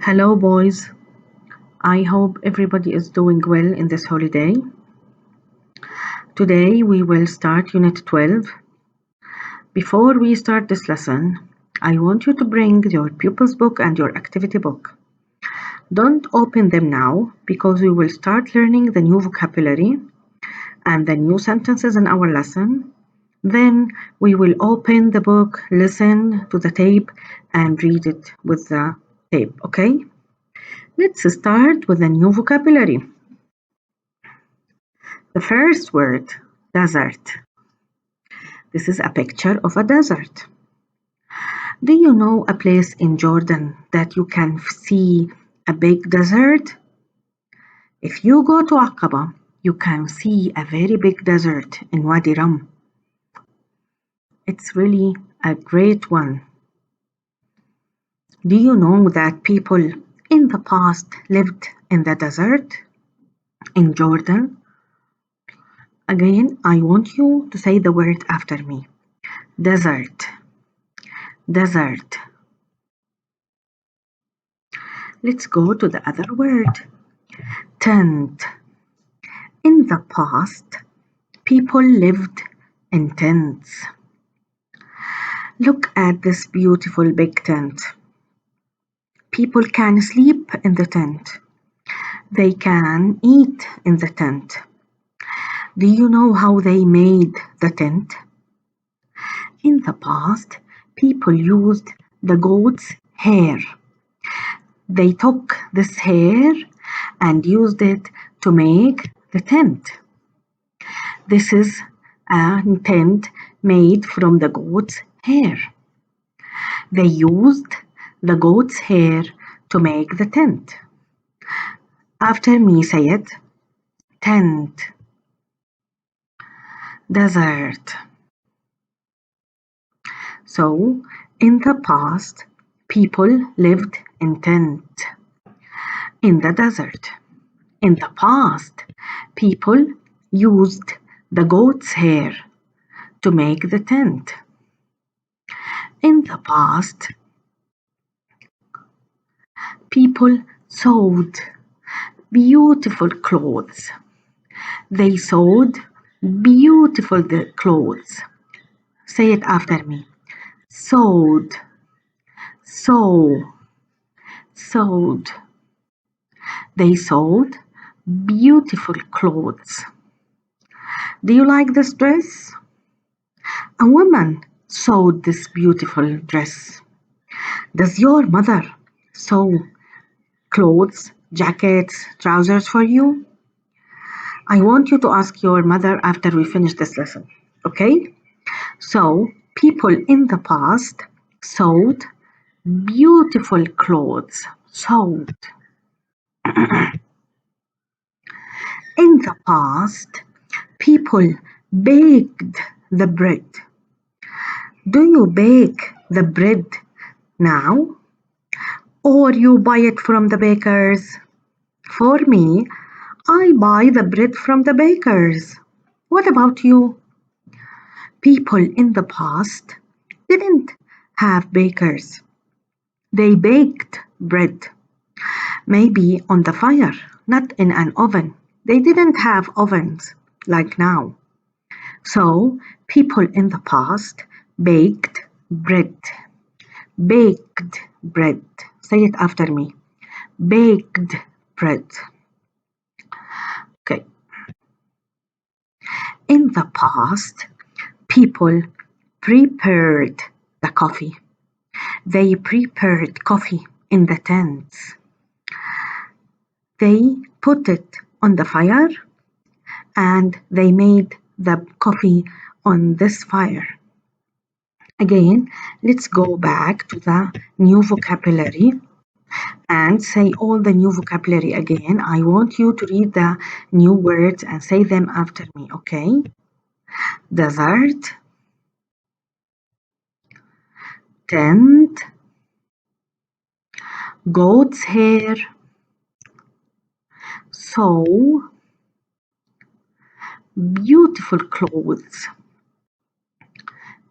Hello, boys. I hope everybody is doing well in this holiday. Today we will start Unit 12. Before we start this lesson, I want you to bring your pupils book and your activity book. Don't open them now because we will start learning the new vocabulary and the new sentences in our lesson. Then we will open the book, listen to the tape, and read it with the tape, okay? Let's start with the new vocabulary. The first word, desert. This is a picture of a desert. Do you know a place in Jordan that you can see a big desert? If you go to Aqaba, you can see a very big desert in Wadi Rum. It's really a great one. Do you know that people in the past lived in the desert in Jordan? Again, I want you to say the word after me. Desert. Desert. Let's go to the other word. Tent. In the past, people lived in tents. Look at this beautiful big tent. People can sleep in the tent. They can eat in the tent. Do you know how they made the tent? In the past, people used the goat's hair. They took this hair and used it to make the tent. This is a tent made from the goat's hair. They used the goat's hair to make the tent. After me, say it. Tent. Desert. So, in the past, people lived in tents in the desert. In the past, people used the goat's hair to make the tent. In the past, people sewed beautiful clothes. They sewed beautiful clothes. Say it after me. Sewed, sew, sewed. They sewed beautiful clothes. Do you like this dress? A woman sewed this beautiful dress. Does your mother sew clothes, jackets, trousers for you? I want you to ask your mother after we finish this lesson, okay? So, people in the past sewed beautiful clothes. Sewed. In the past, people baked the bread. Do you bake the bread now? Or you buy it from the bakers? For me, I buy the bread from the bakers. What about you? People in the past didn't have bakers. They baked bread, maybe on the fire, not in an oven. They didn't have ovens like now. So, people in the past baked bread. Baked bread. Say it after me. Baked bread. Okay. In the past, people prepared the coffee. They prepared coffee in the tents. They put it on the fire and they made the coffee on this fire. Again, let's go back to the new vocabulary and say all the new vocabulary again. I want you to read the new words and say them after me, okay? Desert, tent, goat's hair, sew, beautiful clothes,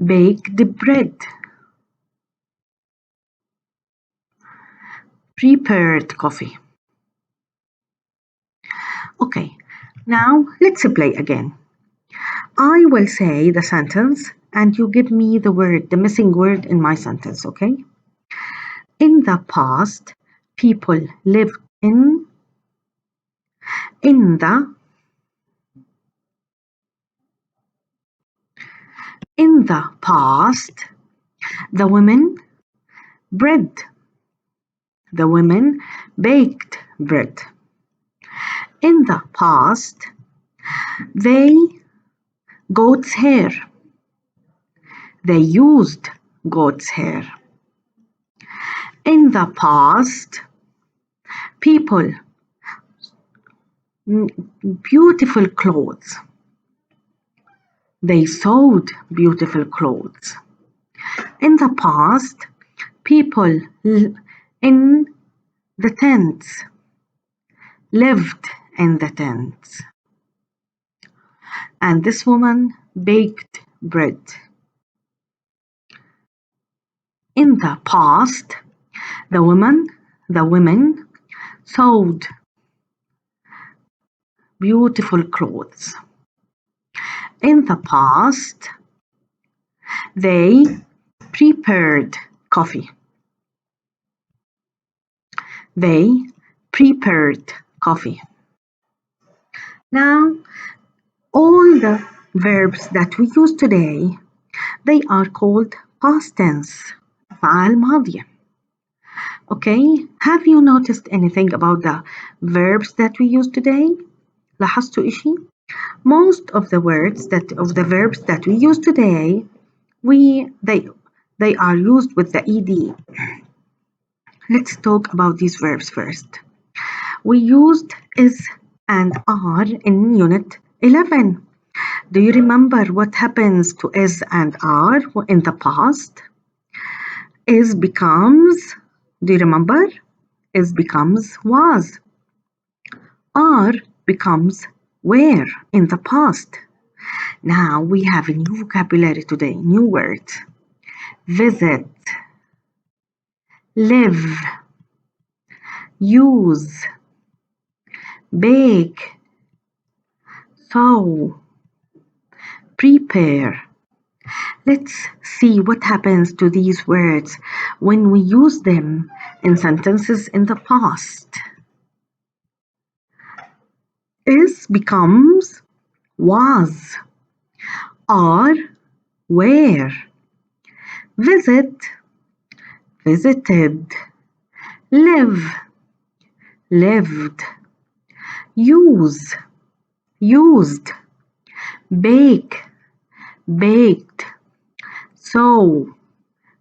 baked bread, prepared coffee. Okay, now let's play again. I will say the sentence and you give me the word, the missing word in my sentence, okay? In the past, people lived in the past, the women bread. The women baked bread. In the past, they goat's hair. They used goat's hair. In the past, people beautiful clothes. They sewed beautiful clothes. In the past, people in the tents lived in the tents. And this woman baked bread. In the past, the women sewed beautiful clothes. In the past, they prepared coffee. They prepared coffee. Now, all the verbs that we use today, they are called past tense, أفعال ماضية. Okay, have you noticed anything about the verbs that we use today? لاحظتوا إشي؟ Most of the verbs that we use today, they are used with the ed. Let's talk about these verbs first. We used is and are in Unit 11. Do you remember what happens to is and are in the past? Is becomes, do you remember? Is becomes was. Are becomes were in the past. Now we have a new vocabulary today, new words. Visit, live, use, bake, sew, prepare. Let's see what happens to these words when we use them in sentences in the past. Is becomes was. Are were. Visit, visited. Live, lived. Use, used. Bake, baked. Sew,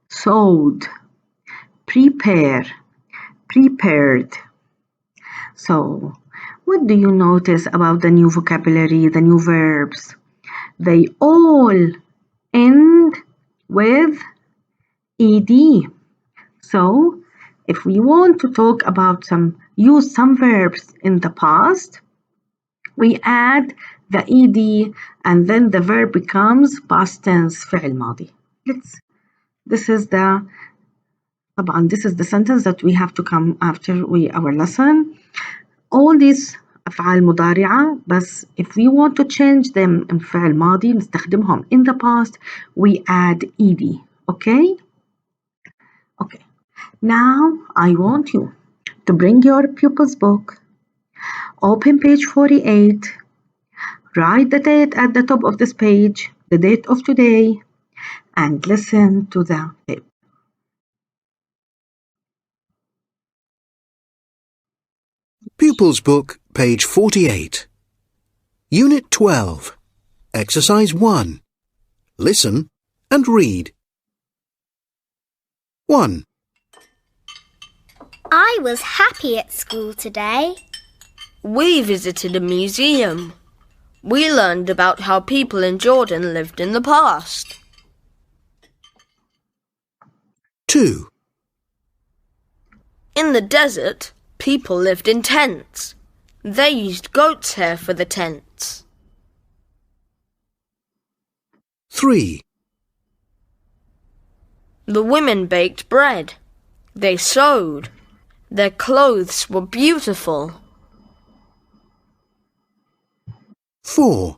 sewed. Prepare, prepared. So, what do you notice about the new vocabulary, the new verbs? They all end with ed. So, if we want to talk about use some verbs in the past, we add the ed and then the verb becomes past tense فعل ماضي. This is the sentence that we have to come after our lesson. All these أفعال مضارعة, بس if we want to change them in فعل ماضي نستخدمهم in the past, we add ed. Okay? Okay. Now I want you to bring your pupil's book, open page 48, write the date at the top of this page, the date of today, and listen to the tape. Pupil's Book, page 48. Unit 12. Exercise 1. Listen and read. 1. I was happy at school today. We visited a museum. We learned about how people in Jordan lived in the past. 2. In the desert, people lived in tents. They used goat's hair for the tents. 3. The women baked bread. They sewed. Their clothes were beautiful. 4.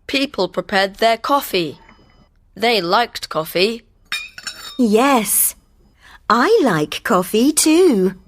People prepared their coffee. They liked coffee. Yes, I like coffee too.